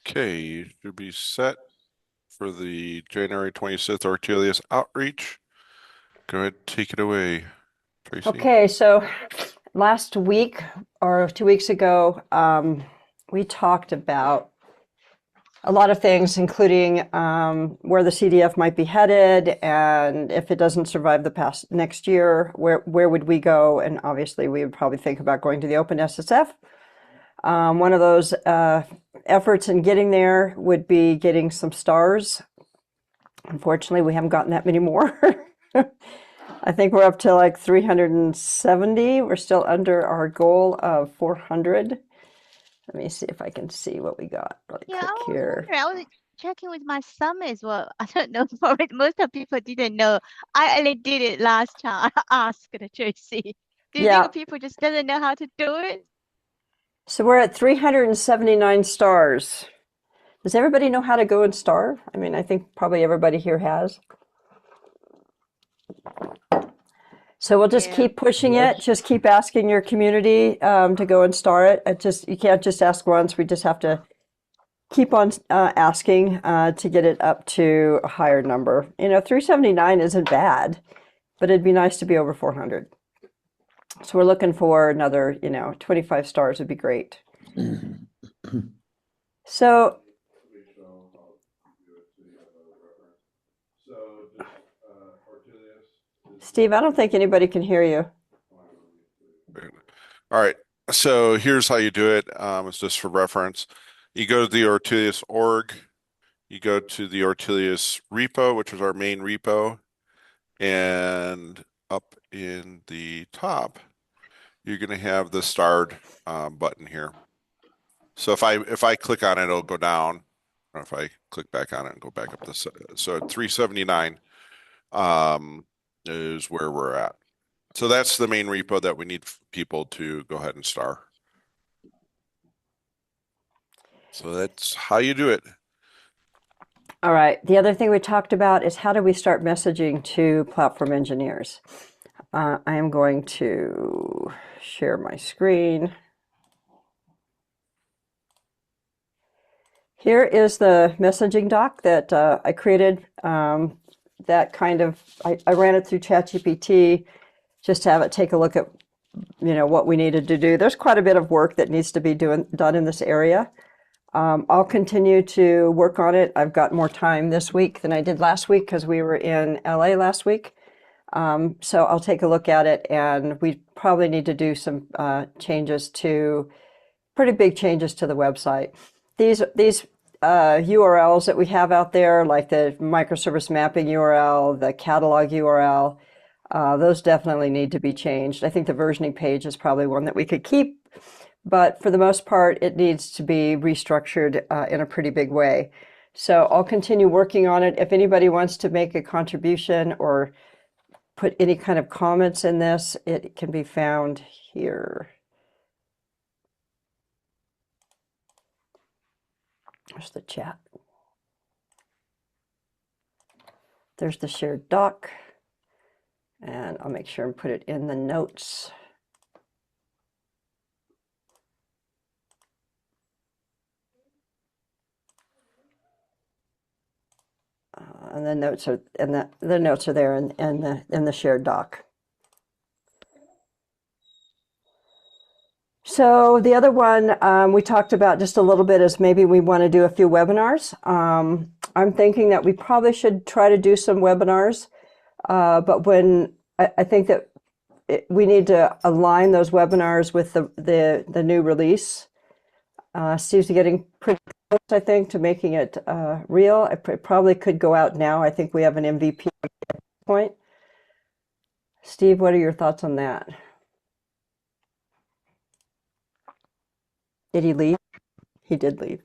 Okay, you should be set for the January 26th Ortelius outreach. Go ahead, take it away, Tracy. Okay, so last week or 2 weeks ago, we talked about a lot of things, including where the CDF might be headed, and if it doesn't survive the past next year, where would we go? And obviously, we would probably think about going to the Open SSF. One of those efforts in getting there would be getting some stars. Unfortunately, we haven't gotten that many more. I think we're up to like 370. We're still under our goal of 400. Let me see if I can see what we got really Yeah, I quick was here. wondering. I was checking with my son as well. I don't know for it. Most of people didn't know. I only did it last time. I asked Tracy. Do you Yeah, think people just doesn't know how to do it? so we're at 379 stars. Does everybody know how to go and star? I mean, I think probably everybody here has. So we'll just Yeah. keep pushing it. Yes. Just keep asking your community to go and star it. You can't just ask once. We just have to keep on asking to get it up to a higher number. 379 isn't bad, but it'd be nice to be over 400. So we're looking for another, 25 stars would be great. So, Steve, I don't think anybody can hear you. All right, so here's how you do it. It's just for reference. You go to the Ortelius org, you go to the Ortelius repo, which is our main repo, and up in the top, you're going to have the starred button here. So if I click on it, it'll go down. Or if I click back on it and go back up this, so at 379 is where we're at. So that's the main repo that we need people to go ahead and star. So that's how you do it. All right. The other thing we talked about is how do we start messaging to platform engineers? I am going to share my screen. Here is the messaging doc that I created. I ran it through ChatGPT just to have it take a look at what we needed to do. There's quite a bit of work that needs to be done in this area. I'll continue to work on it. I've got more time this week than I did last week because we were in LA last week. So I'll take a look at it, and we probably need to do some pretty big changes to the website. These URLs that we have out there, like the microservice mapping URL, the catalog URL, those definitely need to be changed. I think the versioning page is probably one that we could keep, but for the most part, it needs to be restructured in a pretty big way. So I'll continue working on it. If anybody wants to make a contribution or put any kind of comments in this, it can be found here. There's the chat. There's the shared doc. And I'll make sure and put it in the notes. And the notes are the notes are there in the shared doc. So the other one we talked about just a little bit is maybe we want to do a few webinars. I'm thinking that we probably should try to do some webinars, but when I think that we need to align those webinars with the new release. Steve's getting pretty close, I think, to making it real. It probably could go out now. I think we have an MVP at this point. Steve, what are your thoughts on that? Did he leave? He did leave.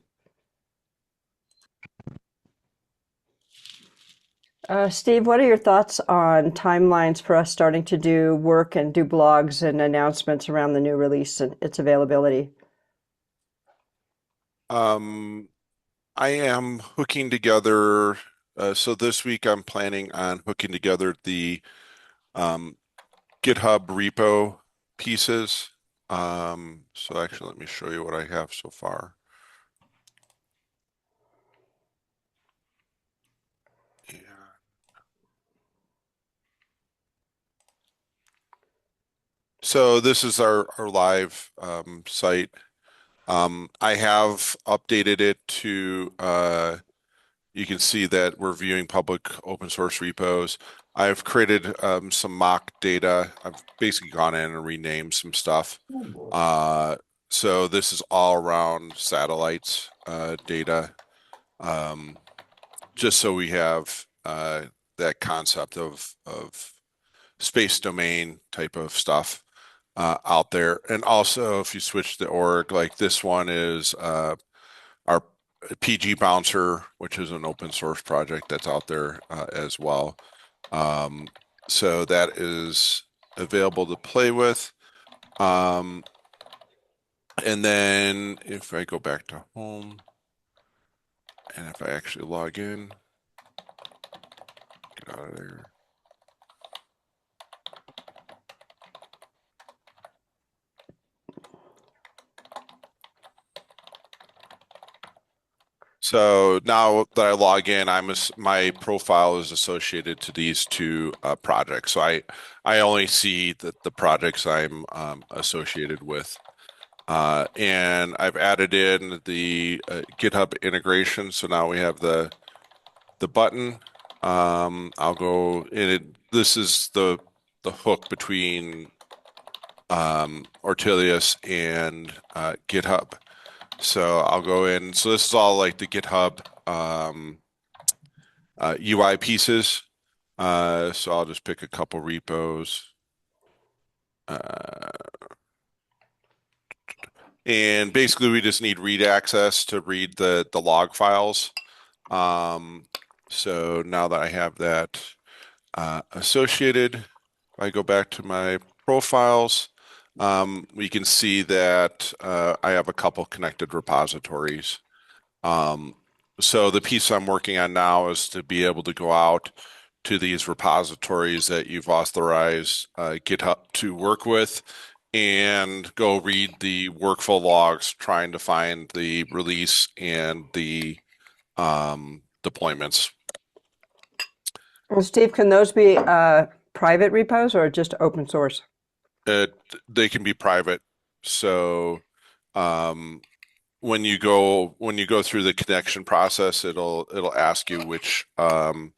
Steve, what are your thoughts on timelines for us starting to do work and do blogs and announcements around the new release and its availability? I am hooking together. So this week I'm planning on hooking together the GitHub repo pieces. So actually, let me show you what I have so far. So this is our live site. I have updated it to you can see that we're viewing public open source repos. I've created some mock data. I've basically gone in and renamed some stuff. Uh, so this is all around satellites data, um, just so we have that concept of space domain type of stuff out there. And also, if you switch the org, like this one is our PG Bouncer, which is an open source project that's out there as well. Um, so that is available to play with. Um, and then if I go back to home and if I actually log in, get out of there. So now that I log in, my profile is associated to these two projects. So I only see the projects I'm associated with. And I've added in the GitHub integration. So now we have the button. I'll go in it. This is the hook between Ortelius and GitHub. So I'll go in. So this is all like the GitHub UI pieces. So I'll just pick a couple repos. Uh, and basically we just need read access to read the log files. Um, so now that I have that associated, if I go back to my profiles, we can see that I have a couple connected repositories. Um, so the piece I'm working on now is to be able to go out to these repositories that you've authorized GitHub to work with and go read the workflow logs, trying to find the release and the deployments. Well, Steve, can those be private repos or just open source? Uh, they can be private. So um, when you go through the connection process, it'll ask you which apps,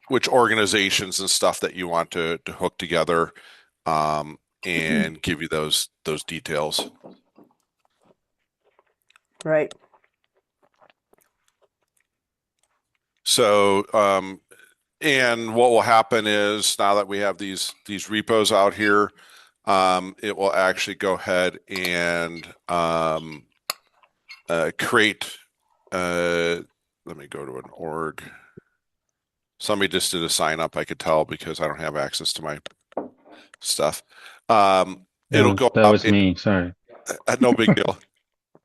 which organizations and stuff that you want to hook together, and give you those details. Right. So and what will happen is now that we have these repos out here, it will actually go ahead and create. Let me go to an org. Somebody just did a sign up. I could tell because I don't have access to my stuff. It'll go That out. was me. Sorry. No big deal.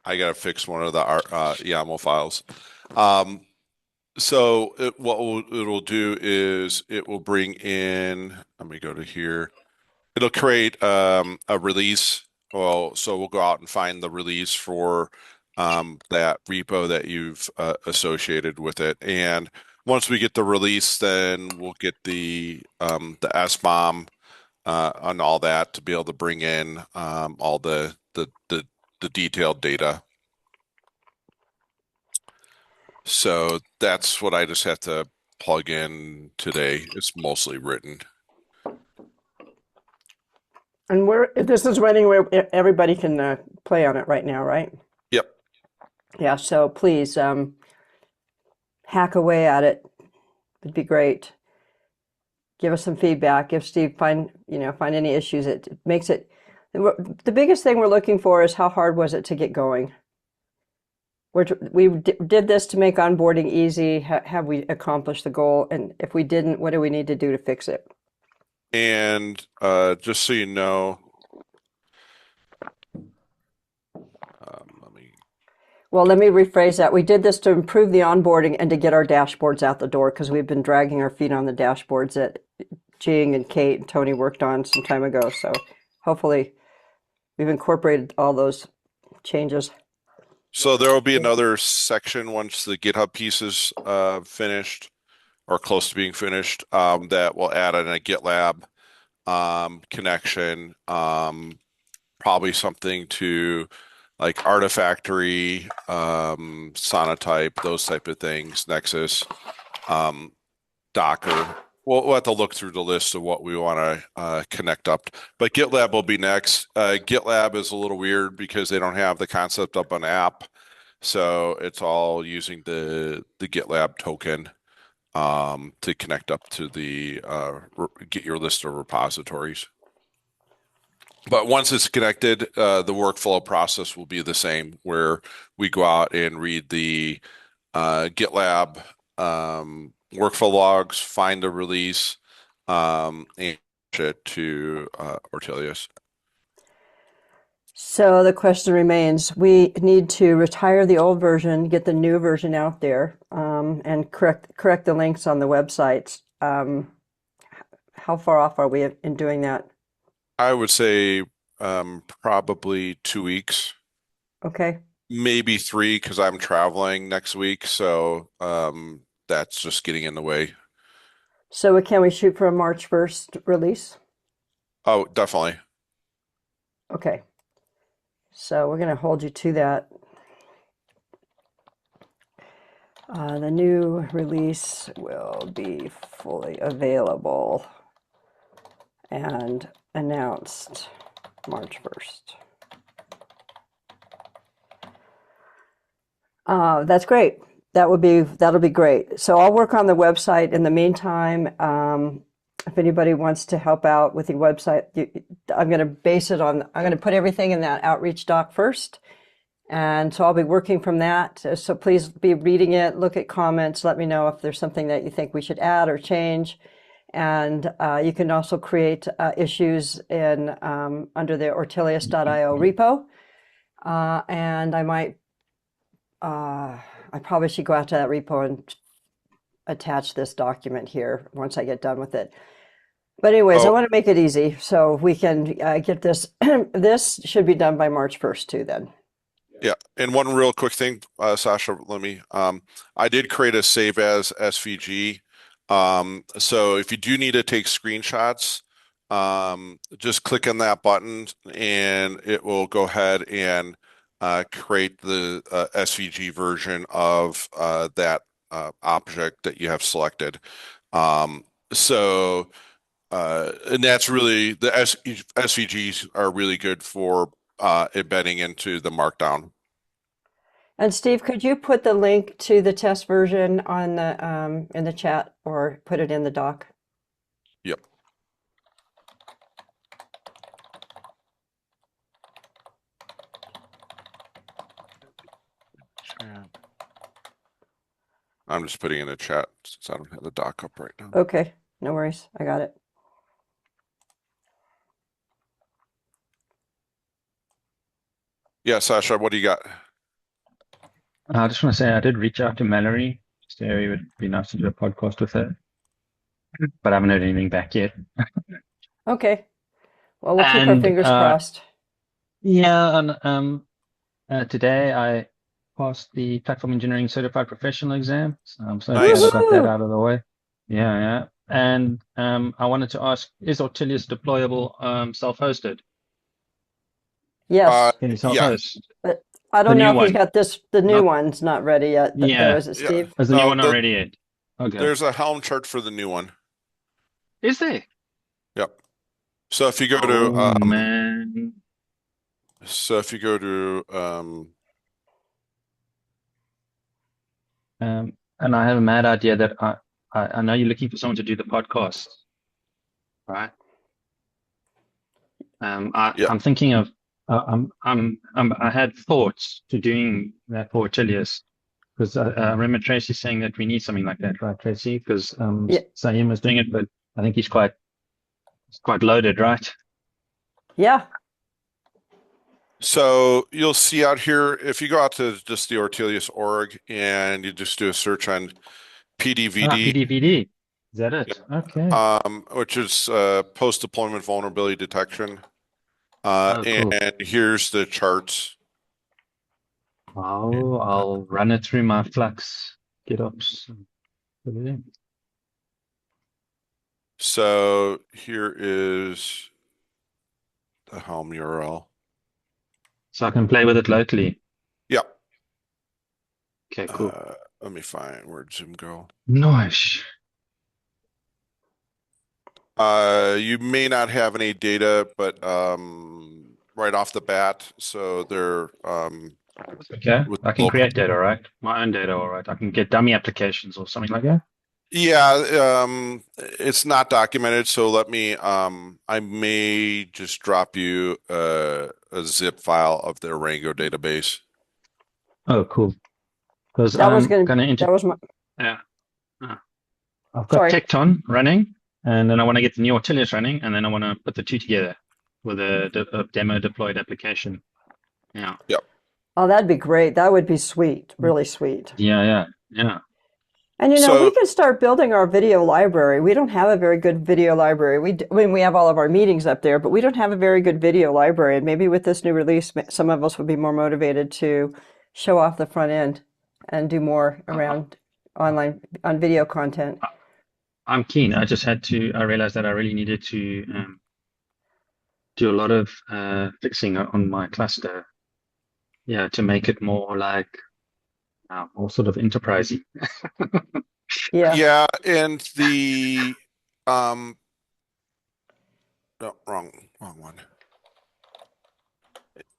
I gotta fix one of the YAML files. Um, it'll do is it will bring in. Let me go to here. It'll create a release. Well, so we'll go out and find the release for that repo that you've associated with it. And once we get the release, then we'll get the SBOM on all that to be able to bring in all the detailed data. So that's what I just have to plug in today. It's mostly written. And this is running where everybody can play on it right now, right? Yep. Yeah, so please hack away at it. It'd be great. Give us some feedback. If Steve find any issues, it makes it the biggest thing we're looking for is how hard was it to get going? We did this to make onboarding easy. Have we accomplished the goal? And if we didn't, what do we need to do to fix it? And just so you know, let me. Well, let me rephrase that. We did this to improve the onboarding and to get our dashboards out the door because we've been dragging our feet on the dashboards that Jing and Kate and Tony worked on some time ago. So hopefully we've incorporated all those changes. So there will be another section once the GitHub piece is finished or close to being finished, that will add in a GitLab connection, probably something to like Artifactory, Sonatype, those type of things, Nexus, um, Docker. We'll have to look through the list of what we want to connect up. But GitLab will be next. GitLab is a little weird because they don't have the concept of an app, so it's all using the GitLab token to connect up to the get your list of repositories. But once it's connected, the workflow process will be the same, where we go out and read the GitLab workflow logs, find the release, and push it to Ortelius. So the question remains, we need to retire the old version, get the new version out there, and correct the links on the websites. How far off are we in doing that? I would say probably 2 weeks, Okay. maybe three, because I'm traveling next week, so that's just getting in the way. So can we shoot for a March 1st release? Oh, definitely. Okay. So we're going to hold you to that. The new release will be fully available and announced March 1st. That's great. That'll be great. So I'll work on the website in the meantime. If anybody wants to help out with the website, I'm going to I'm going to put everything in that outreach doc first. And so I'll be working from that. So please be reading it, look at comments, let me know if there's something that you think we should add or change. And you can also create issues in under the Ortelius.io repo. And I probably should go out to that repo and attach this document here once I get done with it. But anyways, I Oh, want to make it easy so we can get this. This should be done by March 1st too then. yeah. And one real quick thing, Sasha, let me. I did create a save as SVG. So if you do need to take screenshots, just click on that button and it will go ahead and create the SVG version of that object that you have selected. So, and that's really the SVGs are really good for embedding into the Markdown. And Steve, could you put the link to the test version on the in the chat or put it in the doc? Yep. Chat. I'm just putting in a chat since I don't have the doc up right now. Okay, no worries. I got it. Yeah, Sasha, what do you got? I just want to say I did reach out to Mallory. So it would be nice to do a podcast with her, but I haven't heard anything back yet. Okay. Well, we'll keep our And fingers crossed. yeah, and today I passed the Platform Engineering Certified Professional exam. So I'm so glad I Nice. got that Woohoo! out of the way. Yeah, yeah. And I wanted to ask, is Ortelius deployable self-hosted? Uh, Yes, Can you yeah, self-host but I the don't know new if he's one? got this. The new Not one's not ready yet, though, yeah. is it, yeah. Steve? Is the new No, one not ready yet? Okay. there's a Helm chart for the new one. Is there? Yep. So if you go to Oh man. so if you go to And I have a mad idea that I know you're looking for someone to do the podcast, right? yeah. I'm thinking of I had thoughts to doing that for Ortelius because I remember Tracy saying that we need something like that, right, Tracy? Because Yeah, Saim was doing it, but I think he's quite loaded, right? yeah, So you'll see out here if you go out to just the Ortelius org and you just do a search on Ah, PDVD, PDVD. Is that it? Okay. which is post-deployment vulnerability detection. Oh, cool. And here's the charts. I'll run it through my Flux GitOps. Put it in. So here is the Helm URL. So I can play with it locally. Yep. Okay, cool. Let me find where'd Zoom go. Nice. You may not have any data, but right off the bat, so they're Okay, with I can local. create data, right? My own data, all right. I can get dummy applications or something like that. Yeah, it's not documented, so let me I may just drop you a zip file of the Rango database. Oh, cool. Because That was I'm going to, gonna that was my, yeah. Uh, I've got sorry. Tecton running, and then I want to get the new Ortelius running, and then I want to put the two together with a demo deployed application. Yeah. Yep. Oh, that'd be great. That would be sweet, really sweet. Yeah. And we So can start building our video library. We don't have a very good video library. I mean, we have all of our meetings up there, but we don't have a very good video library. And maybe with this new release, some of us would be more motivated to show off the front end and do more I, around online on video content. I'm keen. I realized that I really needed to do a lot of fixing on my cluster. Yeah, to make it more like more sort of enterprisey. Yeah. yeah, and the um no, wrong one.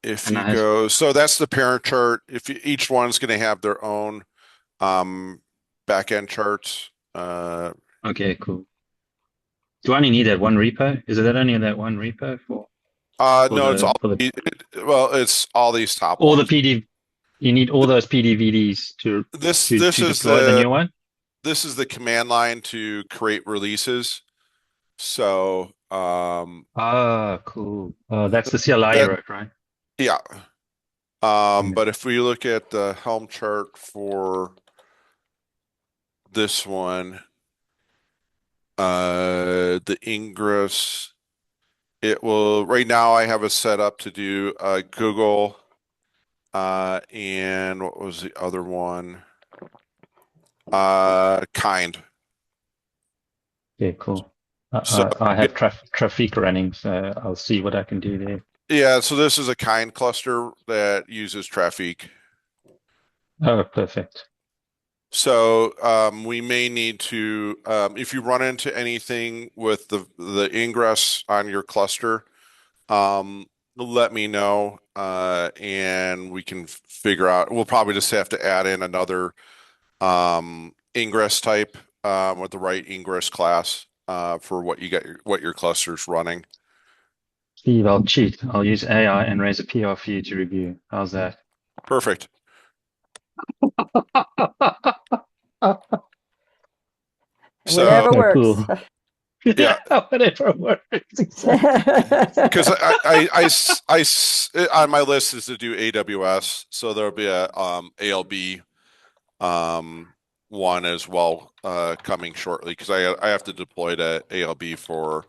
If And you I has go, so that's the parent chart. If you, each one's going to have their own um backend charts. okay, cool. Do I only need that one repo? Is it only that one repo for No, it's all the for the well, it's all these top all the ones. PD? You need all those PDVDs This to this to is deploy the the new one. this is the command line to create releases. So Ah, cool. That's the CLI you that wrote, right? yeah. Yeah. But if we look at the Helm chart for this one, the Ingress, it will right now I have it set up to do Google and what was the other one? Kind. Okay, cool. So I have traffic running, so I'll see what I can do there. yeah, so this is a kind cluster that uses Traffic. Oh, perfect. So we may need to, if you run into anything with the ingress on your cluster, let me know, and we can figure out. We'll probably just have to add in another ingress type with the right ingress class for what you get, what your cluster's running. Steve, I'll cheat. I'll use AI and raise a PR for you to review. How's that? Perfect. So Whatever Okay, works. cool. yeah, Yeah, whatever works. Exactly. because on my list is to do AWS, so there'll be a ALB um, one as well coming shortly because I have to deploy to ALB for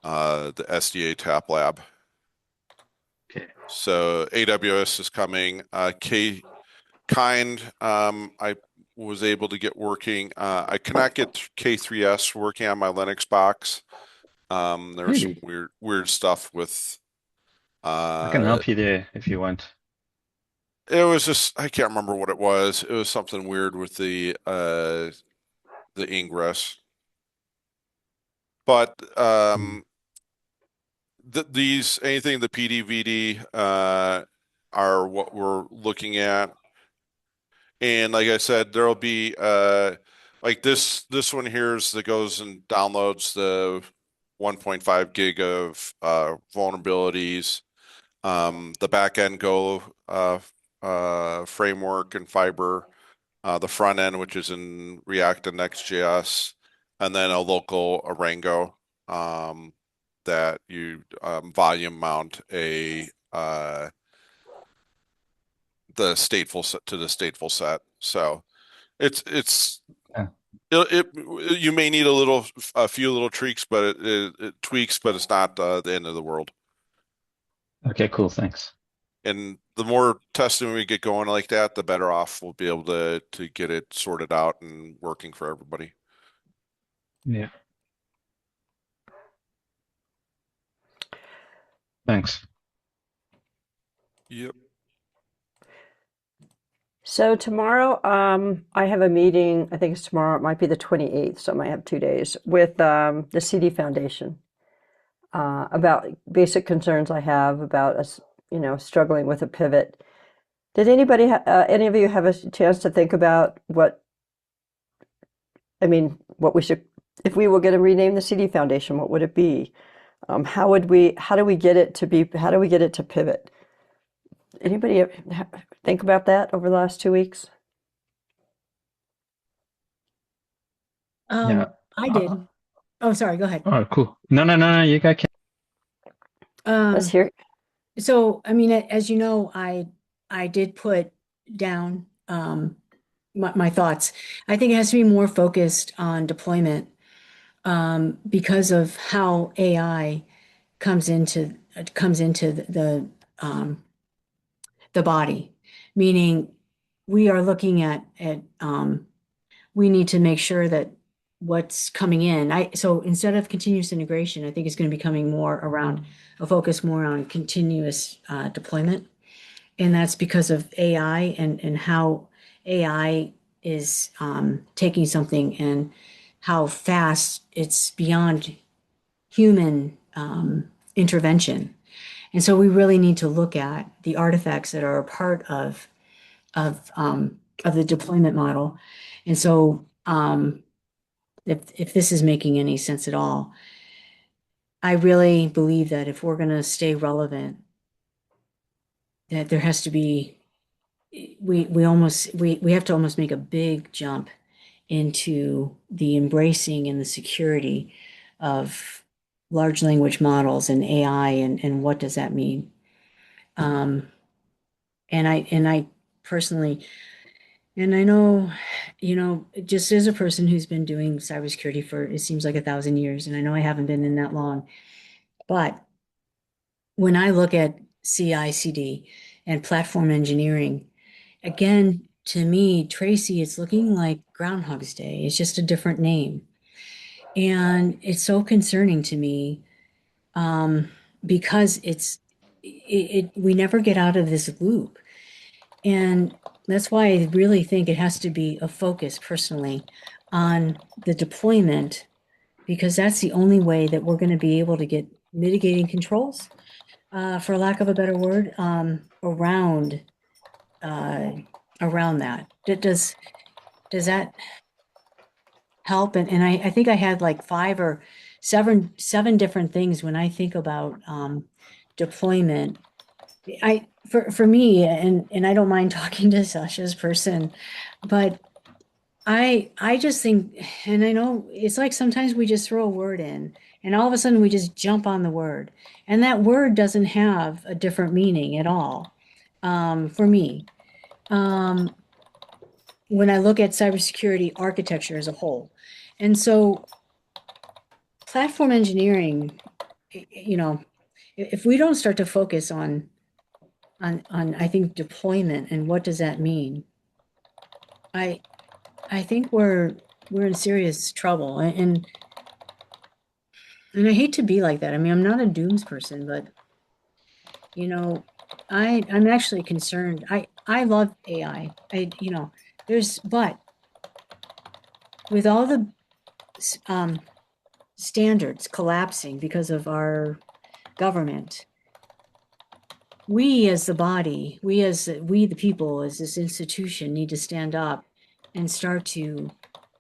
the SDA Tap Lab. Okay. So AWS is coming. Kind I was able to get working. I cannot get K3S working on my Linux box. There's some Really? weird stuff with I can uh help you there if you want. it was just I can't remember what it was. It was something weird with the ingress. But Hmm. these anything the PDVD are what we're looking at. And like I said, there'll be like this one here's that goes and downloads the 1.5 gig of vulnerabilities. The backend Go framework and fiber, the front end, which is in React and Next.js, and then a local Arango that you volume mount a the stateful set to the stateful set. So it's Yeah. you may need a few little tweaks, but it tweaks, but it's not the end of the world. Okay, cool. Thanks. And the more testing we get going like that, the better off we'll be able to get it sorted out and working for everybody. Yeah. Thanks. Yep. So tomorrow, I have a meeting. I think it's tomorrow. It might be the 28th, so I might have 2 days with the CD Foundation about basic concerns I have about us, struggling with a pivot. Did any of you have a chance to think about what we should, if we were going to rename the CD Foundation, what would it be? How do we get it to be, how do we get it to pivot? Anybody think about that over the last 2 weeks? Yeah. I did. Oh, sorry, go ahead. Oh, cool. No, no, no, no. You go. Let's Um, hear. so I mean, as you know, I did put down my thoughts. I think it has to be more focused on deployment because of how AI comes into the body, meaning we are looking at we need to make sure that what's coming in. So instead of continuous integration, I think it's going to be coming more around a focus more on continuous deployment, and that's because of AI and how AI is taking something and how fast it's beyond human intervention. And so we really need to look at the artifacts that are a part of the deployment model. And so if this is making any sense at all, I really believe that if we're going to stay relevant, that there has to be we have to almost make a big jump into the embracing and the security of large language models and AI and what does that mean? Um, and I personally, and I know, just as a person who's been doing cybersecurity for it seems like 1,000 years, and I know I haven't been in that long, but when I look at CI/CD and platform engineering, again, to me, Tracy, it's looking like Groundhog's Day. It's just a different name. And it's so concerning to me um, because we never get out of this loop. And that's why I really think it has to be a focus personally on the deployment, because that's the only way that we're going to be able to get mitigating controls, for lack of a better word, uh, around that. Does that help? And I think I had like five or seven different things when I think about deployment. For me, and I don't mind talking to Sasha's person, but I just think, and I know it's like sometimes we just throw a word in, and all of a sudden we just jump on the word, and that word doesn't have a different meaning at all, for me. Um, when I look at cybersecurity architecture as a whole, and so platform engineering, if we don't start to focus on I think deployment and what does that mean, I I think we're in serious trouble. And I hate to be like that. I mean, I'm not a dooms person, but you know, I'm actually concerned. I love AI. But with all the um, standards collapsing because of our government, we as the body, we the people, as this institution, need to stand up and start to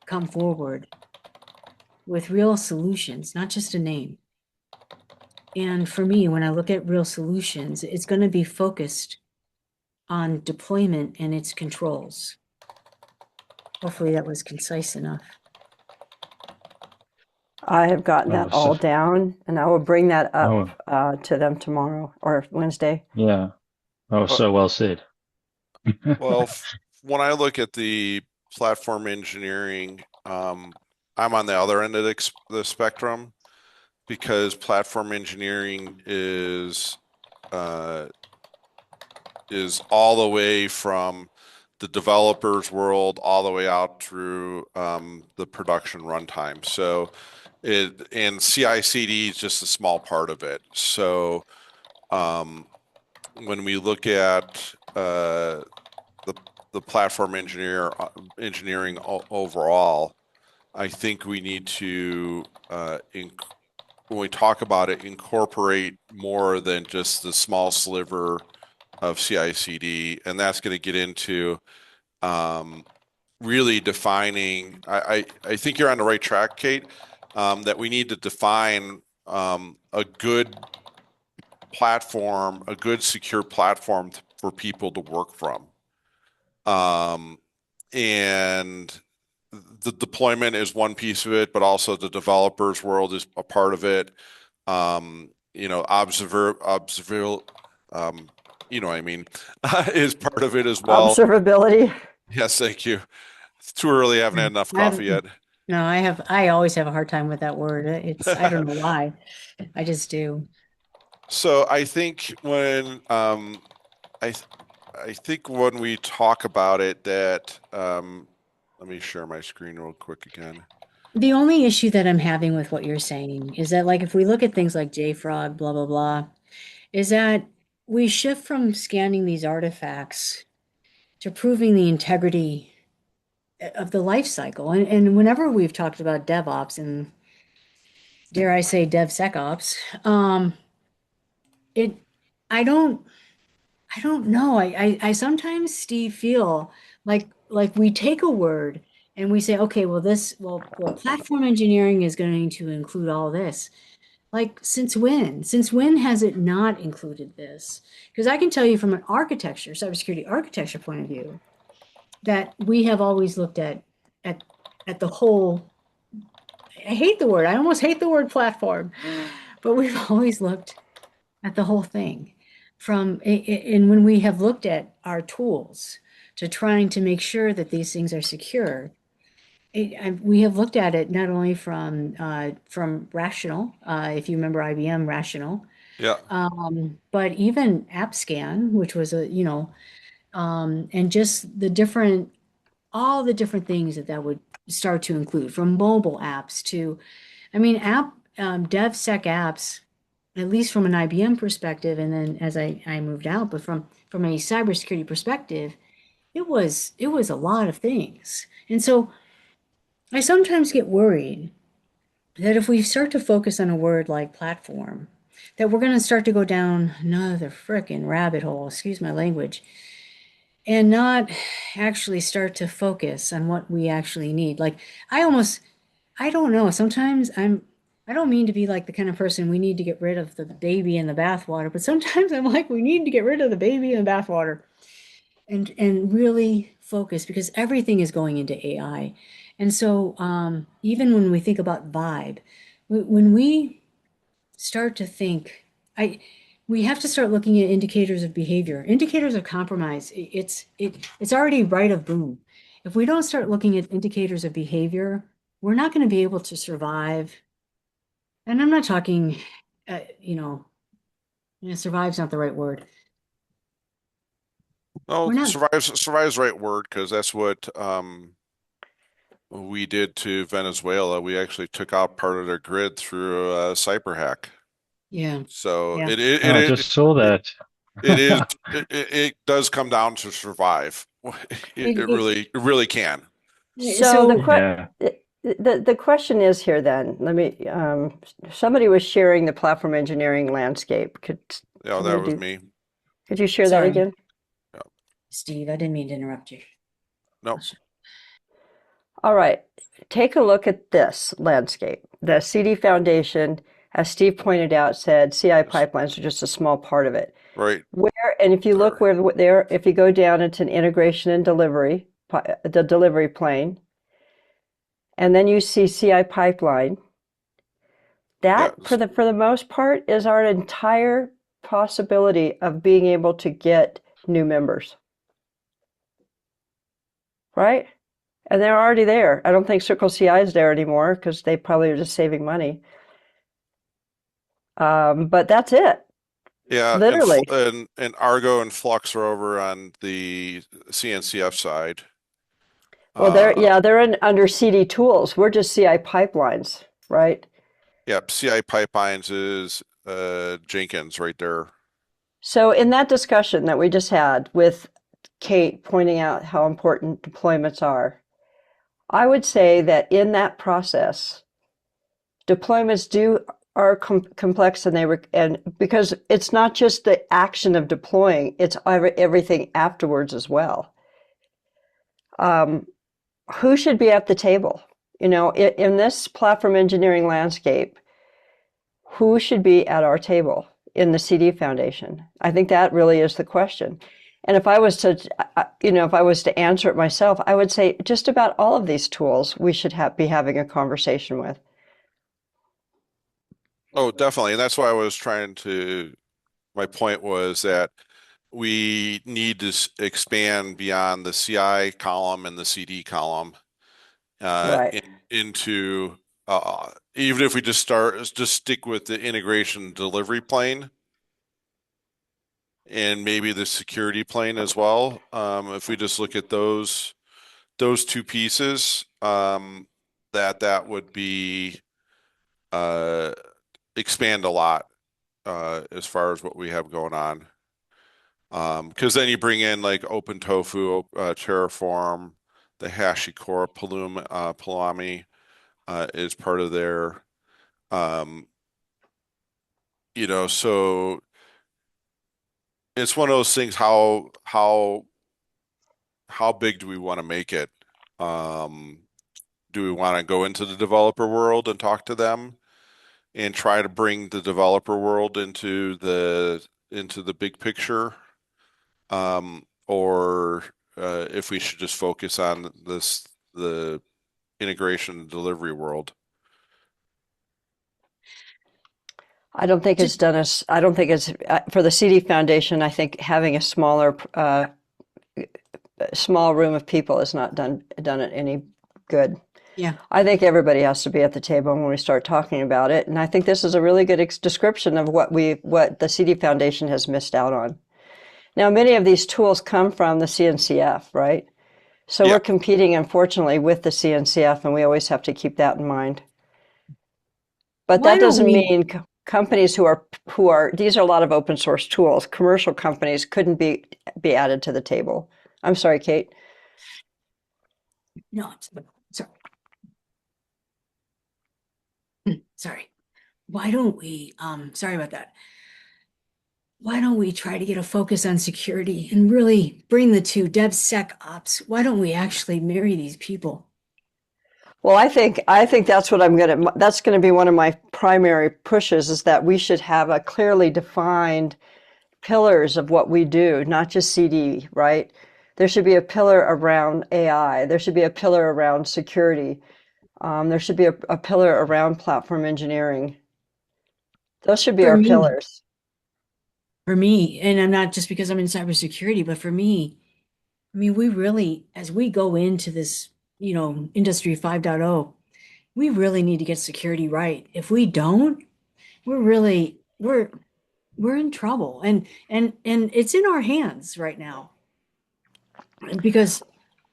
come forward with real solutions, not just a name. And for me, when I look at real solutions, it's going to be focused on deployment and its controls. Hopefully that was concise enough. I have gotten Oh, that all so, down, and I will bring that up oh, to them tomorrow or Wednesday. yeah. Oh, Well, so well said. well, when I look at the platform engineering, I'm on the other end of the spectrum because platform engineering uh, is all the way from the developer's world all the way out through the production runtime. So and CI/CD is just a small part of it. So when we look at the platform engineering overall, I think we need to when we talk about it, incorporate more than just the small sliver of CI/CD, and that's going to get into really defining. I think you're on the right track, Kate. That we need to define a good platform, a good secure platform for people to work from. And the deployment is one piece of it, but also the developers world is a part of it. Observer, what I mean, is part of it as well. Observability. Yes, thank you. It's too early. I haven't had enough I coffee yet. haven't, no, I always have a hard time with that word. I don't know why. I just do. So I think I I think when we talk about it that let me share my screen real quick again. The only issue that I'm having with what you're saying is that, like, if we look at things like JFrog, blah, blah, blah, is that we shift from scanning these artifacts to proving the integrity of the life cycle. And whenever we've talked about DevOps and dare I say DevSecOps, it, I don't, I don't know. I sometimes, Steve, feel like we take a word and we say, okay, well, platform engineering is going to include all this. Like, since when? Since when has it not included this? Because I can tell you from an architecture, cybersecurity architecture point of view, that we have always looked at at the whole. I hate the word. I almost hate the word platform, but we've always looked at the whole thing and when we have looked at our tools to trying to make sure that these things are secure, we have looked at it not only from rational, if you remember IBM rational, Yeah. but even AppScan, which was and just all the different things that would start to include, from mobile apps to, I mean, DevSec apps, at least from an IBM perspective, and then as I moved out, but from a cybersecurity perspective, it was a lot of things. And so I sometimes get worried that if we start to focus on a word like platform, that we're going to start to go down another frickin' rabbit hole, excuse my language, and not actually start to focus on what we actually need. Like, I don't know. Sometimes I don't mean to be like the kind of person we need to get rid of the baby in the bathwater, but sometimes I'm like, we need to get rid of the baby in the bathwater and really focus, because everything is going into AI. And so even when we think about vibe, when we start to think, we have to start looking at indicators of behavior, indicators of compromise. It's already right of boom. If we don't start looking at indicators of behavior, we're not going to be able to survive. And I'm not talking, uh, you know, survive's not the right word. We're Well, not. survives the right word because that's what we did to Venezuela. We actually took out part of their grid through a cyber hack. Yeah, So yeah. Oh, I just saw it, that. it is it does come down to survive. It really can. So So Yeah. the question is here then, somebody was sharing the platform engineering landscape. Could Yeah, that somebody was do, me. could you share that sorry, again? Yeah. Steve, I didn't mean to interrupt you. Nope. All right, take a look at this landscape. The CD Foundation, as Steve pointed out, said CI pipelines are just a small part of it. Right And if you look there. where there, if you go down into an integration and delivery, the delivery plane, and then you see CI pipeline, Yeah. that for the most part is our entire possibility of being able to get new members, right? And they're already there. I don't think Circle CI is there anymore because they probably are just saving money. But that's it, Yeah, literally. and Argo and Flux are over on the CNCF side. Well, Uh, they're under CD tools. We're just CI pipelines, right? yeah, CI pipelines is Jenkins right there. So in that discussion that we just had with Kate pointing out how important deployments are, I would say that in that process, deployments are complex, and because it's not just the action of deploying, it's everything afterwards as well. Who should be at the table? In this platform engineering landscape, who should be at our table in the CD Foundation? I think that really is the question. And if I was to answer it myself, I would say just about all of these tools we should be having a conversation with. Oh, definitely. And that's why my point was that we need to expand beyond the CI column and the CD column Right. into even if we just stick with the integration delivery plane and maybe the security plane as well. If we just look at those two pieces, that would be uh, expand a lot as far as what we have going on. Because then you bring in like Open Tofu, Terraform, the HashiCorp, Pulumi is part of there. Um, so it's one of those things. How big do we want to make it? Um, do we want to go into the developer world and talk to them and try to bring the developer world into the big picture? Or if we should just focus on the integration and delivery world. I don't think it's done us. I don't think it's for the CD Foundation. I think having a small room of people has not done it any good. Yeah. I think everybody has to be at the table when we start talking about it, and I think this is a really good description of what the CD Foundation has missed out on. Now, many of these tools come from the CNCF, right? So Yeah. we're competing, unfortunately, with the CNCF, and we always have to keep that in mind. But Why that don't doesn't we? mean companies who are these are a lot of open source tools. Commercial companies couldn't be added to the table. I'm sorry, Kate. No, sorry. Sorry. Why don't we? Sorry about that. Why don't we try to get a focus on security and really bring the two DevSecOps? Why don't we actually marry these people? Well, I think that's gonna be one of my primary pushes is that we should have a clearly defined pillars of what we do, not just CD, right? There should be a pillar around AI. There should be a pillar around security. There should be a pillar around platform engineering. Those should be For our me, pillars. and I'm not just because I'm in cybersecurity, but for me, I mean, we really, as we go into this, Industry 5.0, we really need to get security right. If we don't, we're in trouble, and it's in our hands right now because,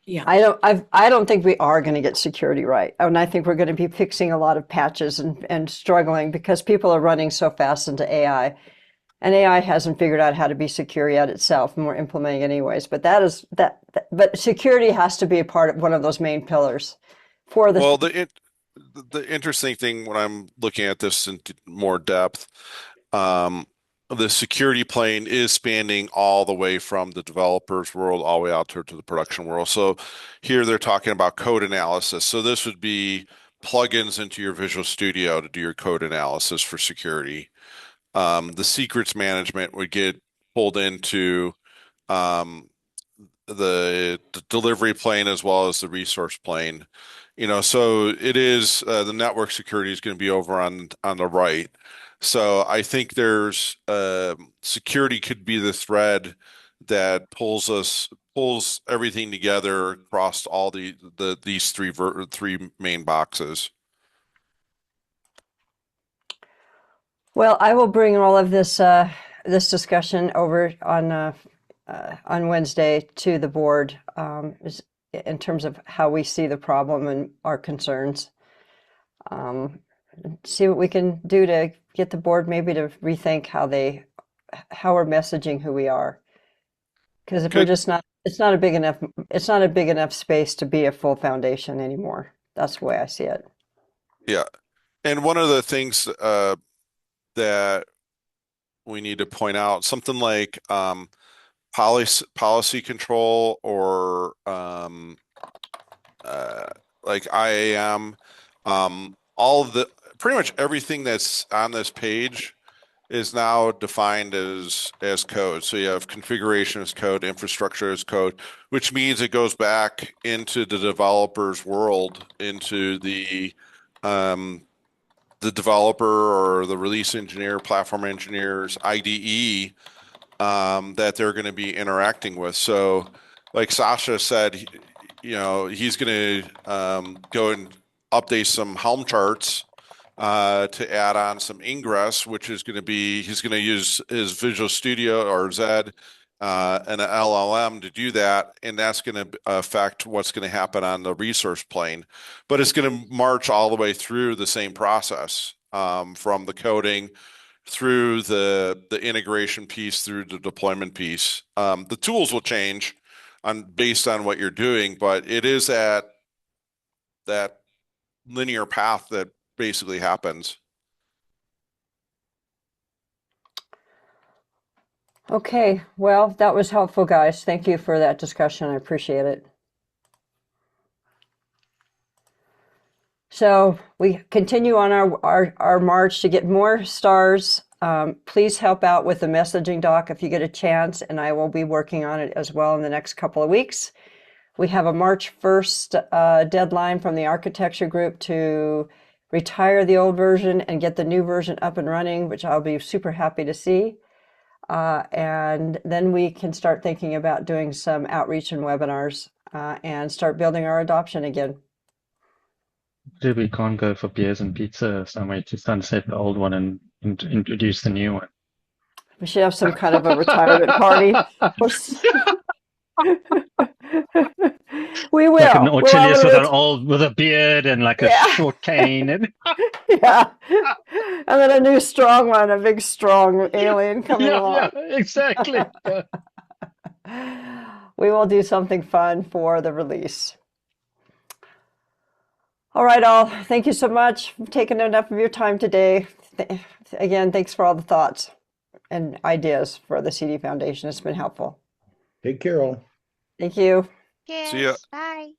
yeah. I don't think we are going to get security right. And I think we're going to be fixing a lot of patches and struggling because people are running so fast into AI. And AI hasn't figured out how to be secure yet itself, and we're implementing it anyways. But but security has to be a part of one of those main pillars for Well, the the interesting thing when I'm looking at this in more depth, um, the security plane is spanning all the way from the developers world all the way out to the production world. So here they're talking about code analysis. So this would be plugins into your Visual Studio to do your code analysis for security. The secrets management would get pulled into um, the delivery plane as well as the resource plane. So it is the network security is going to be over on the right. So I think there's security could be the thread that pulls everything together across all these three main boxes. Well, I will bring all of this discussion over on Wednesday to the board in terms of how we see the problem and our concerns. See what we can do to get the board maybe to rethink how they how we're messaging who we are. Because if we're Good. just not, it's not a big enough space to be a full foundation anymore. That's the way I see it. Yeah. And one of the things that we need to point out, something like policy control or uh, like IAM, all of the pretty much everything that's on this page is now defined as code. So you have configuration as code, infrastructure as code, which means it goes back into the developer's world, into the developer or the release engineer, platform engineers, IDE that they're going to be interacting with. So, like Sasha said, he's going to go and update some Helm charts to add on some ingress, which is going to be he's going to use his Visual Studio or Zed and an LLM to do that, and that's going to affect what's going to happen on the resource plane. But it's going to march all the way through the same process from the coding through the integration piece through the deployment piece. The tools will change based on what you're doing, but it is that linear path that basically happens. Okay, well, that was helpful, guys. Thank you for that discussion. I appreciate it. So we continue on our march to get more stars. Please help out with the messaging doc if you get a chance, and I will be working on it as well in the next couple of weeks. We have a March 1st deadline from the architecture group to retire the old version and get the new version up and running, which I'll be super happy to see. And then we can start thinking about doing some outreach and webinars and start building our adoption again. We can't go for beers and pizza somewhere to sunset the old one and introduce the new one. We should have some kind of a retirement party. We Like an will. We'll have Ortelius it. with a beard and like a Yeah. short cane and Yeah. And then a new strong one, a big strong alien coming along. yeah, exactly. Yeah. We will do something fun for the release. All right, all. Thank you so much for taking enough of your time today. Again, thanks for all the thoughts and ideas for the CD Foundation. It's been helpful. Take care, all. Thank you. See ya. Cheers. Bye.